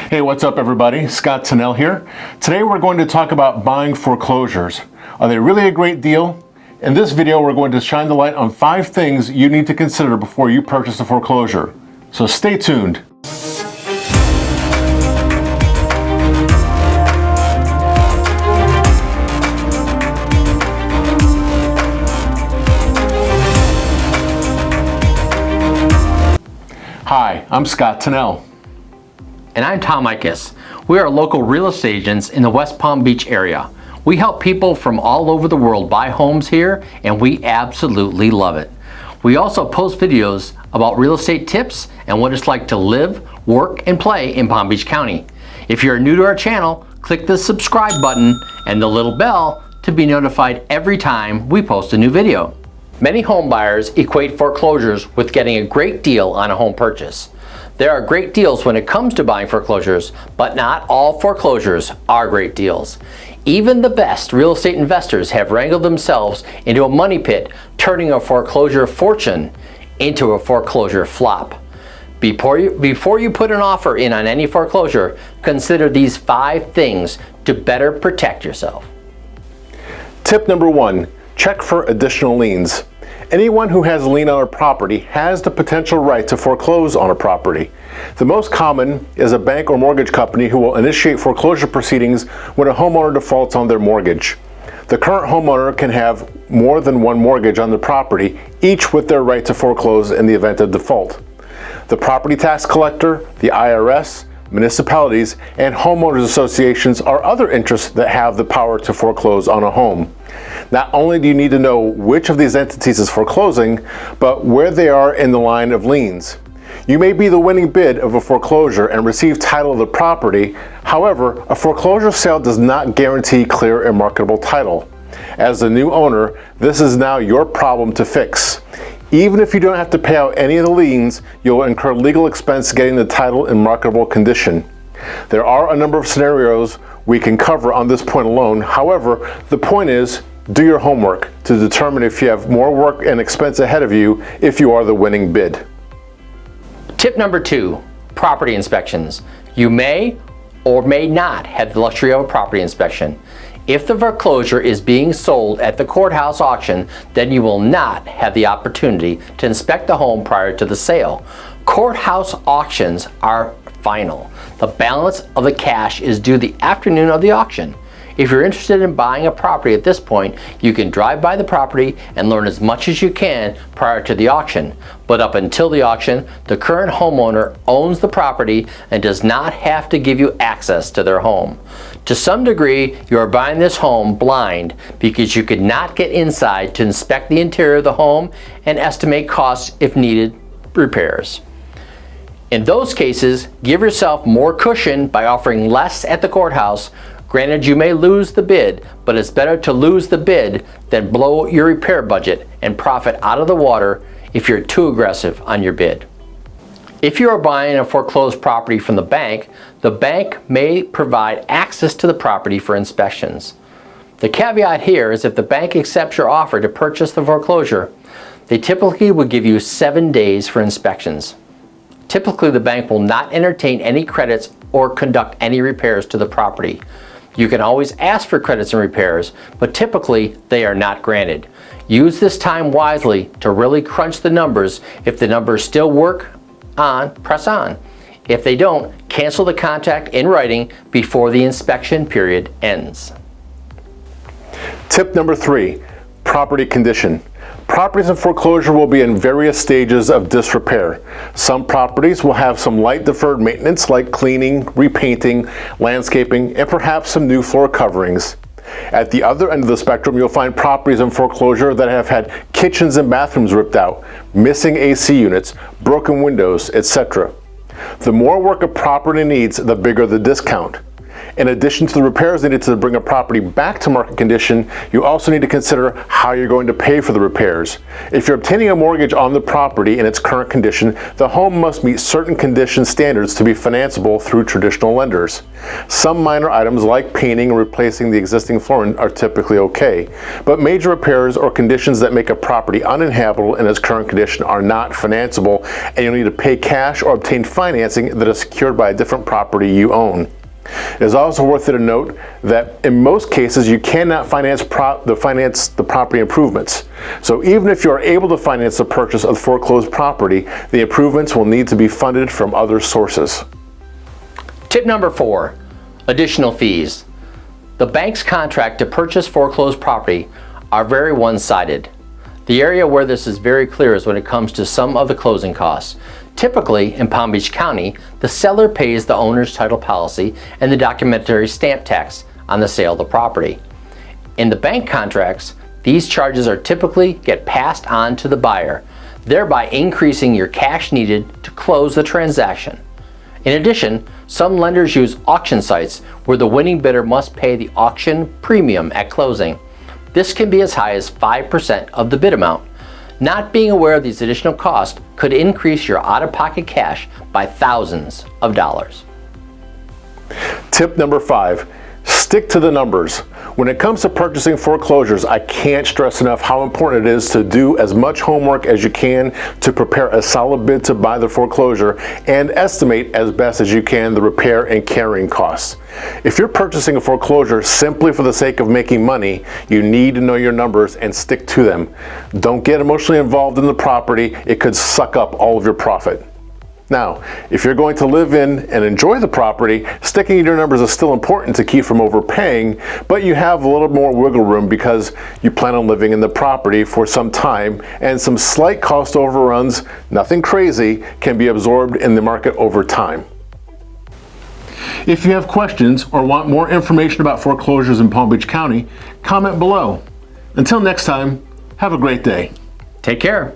Hey, what's up everybody? Scott Tennell here. Today we're going to talk about buying foreclosures. Are they really a great deal? In this video we're going to shine the light on 5 things you need to consider before you purchase a foreclosure. So stay tuned. Hi, I'm Scott Tennell. And I'm Tom Eichas. We are local real estate agents in the West Palm Beach area. We help people from all over the world buy homes here, and we absolutely love it. We also post videos about real estate tips and what it's like to live, work, and play in Palm Beach County. If you're new to our channel, click the subscribe button and the little bell to be notified every time we post a new video. Many home buyers equate foreclosures with getting a great deal on a home purchase. There are great deals when it comes to buying foreclosures, but not all foreclosures are great deals. Even the best real estate investors have wrangled themselves into a money pit, turning a foreclosure fortune into a foreclosure flop. Before you put an offer in on any foreclosure, consider these 5 things to better protect yourself. Tip number 1, check for additional liens. Anyone who has a lien on a property has the potential right to foreclose on a property. The most common is a bank or mortgage company who will initiate foreclosure proceedings when a homeowner defaults on their mortgage. The current homeowner can have more than one mortgage on the property, each with their right to foreclose in the event of default. The property tax collector, the IRS, municipalities, and homeowners associations are other interests that have the power to foreclose on a home. Not only do you need to know which of these entities is foreclosing, but where they are in the line of liens. You may be the winning bid of a foreclosure and receive title of the property. However, a foreclosure sale does not guarantee clear and marketable title. As the new owner, this is now your problem to fix. Even if you don't have to pay out any of the liens, you'll incur legal expense getting the title in marketable condition. There are a number of scenarios we can cover on this point alone. However, the point is, do your homework to determine if you have more work and expense ahead of you if you are the winning bid. Tip number 2, property inspections. You may or may not have the luxury of a property inspection. If the foreclosure is being sold at the courthouse auction, then you will not have the opportunity to inspect the home prior to the sale. Courthouse auctions are final. The balance of the cash is due the afternoon of the auction. If you're interested in buying a property at this point, you can drive by the property and learn as much as you can prior to the auction. But up until the auction, the current homeowner owns the property and does not have to give you access to their home. To some degree, you are buying this home blind because you could not get inside to inspect the interior of the home and estimate costs if needed repairs. In those cases, give yourself more cushion by offering less at the courthouse. Granted, you may lose the bid, but it's better to lose the bid than blow your repair budget and profit out of the water if you're too aggressive on your bid. If you are buying a foreclosed property from the bank may provide access to the property for inspections. The caveat here is if the bank accepts your offer to purchase the foreclosure, they typically will give you 7 days for inspections. Typically, the bank will not entertain any credits or conduct any repairs to the property. You can always ask for credits and repairs, but typically they are not granted. Use this time wisely to really crunch the numbers. If the numbers still work on, press on. If they don't, cancel the contract in writing before the inspection period ends. Tip number 3, property condition. Properties in foreclosure will be in various stages of disrepair. Some properties will have some light deferred maintenance like cleaning, repainting, landscaping, and perhaps some new floor coverings. At the other end of the spectrum, you'll find properties in foreclosure that have had kitchens and bathrooms ripped out, missing AC units, broken windows, etc. The more work a property needs, the bigger the discount. In addition to the repairs needed to bring a property back to market condition, you also need to consider how you're going to pay for the repairs. If you're obtaining a mortgage on the property in its current condition, the home must meet certain condition standards to be financeable through traditional lenders. Some minor items like painting and replacing the existing flooring are typically okay, but major repairs or conditions that make a property uninhabitable in its current condition are not financeable, and you'll need to pay cash or obtain financing that is secured by a different property you own. It is also worth it to note that in most cases you cannot finance the property improvements. So even if you are able to finance the purchase of the foreclosed property, the improvements will need to be funded from other sources. Tip number 4, additional fees. The bank's contract to purchase foreclosed property are very one-sided. The area where this is very clear is when it comes to some of the closing costs. Typically, in Palm Beach County, the seller pays the owner's title policy and the documentary stamp tax on the sale of the property. In the bank contracts, these charges are typically get passed on to the buyer, thereby increasing your cash needed to close the transaction. In addition, some lenders use auction sites where the winning bidder must pay the auction premium at closing. This can be as high as 5% of the bid amount. Not being aware of these additional costs could increase your out-of-pocket cash by thousands of dollars. Tip number 5, stick to the numbers. When it comes to purchasing foreclosures, I can't stress enough how important it is to do as much homework as you can to prepare a solid bid to buy the foreclosure and estimate as best as you can the repair and carrying costs. If you're purchasing a foreclosure simply for the sake of making money, you need to know your numbers and stick to them. Don't get emotionally involved in the property. It could suck up all of your profit. Now, if you're going to live in and enjoy the property, sticking to your numbers is still important to keep from overpaying, but you have a little more wiggle room because you plan on living in the property for some time, and some slight cost overruns, nothing crazy, can be absorbed in the market over time. If you have questions or want more information about foreclosures in Palm Beach County, comment below. Until next time, have a great day. Take care.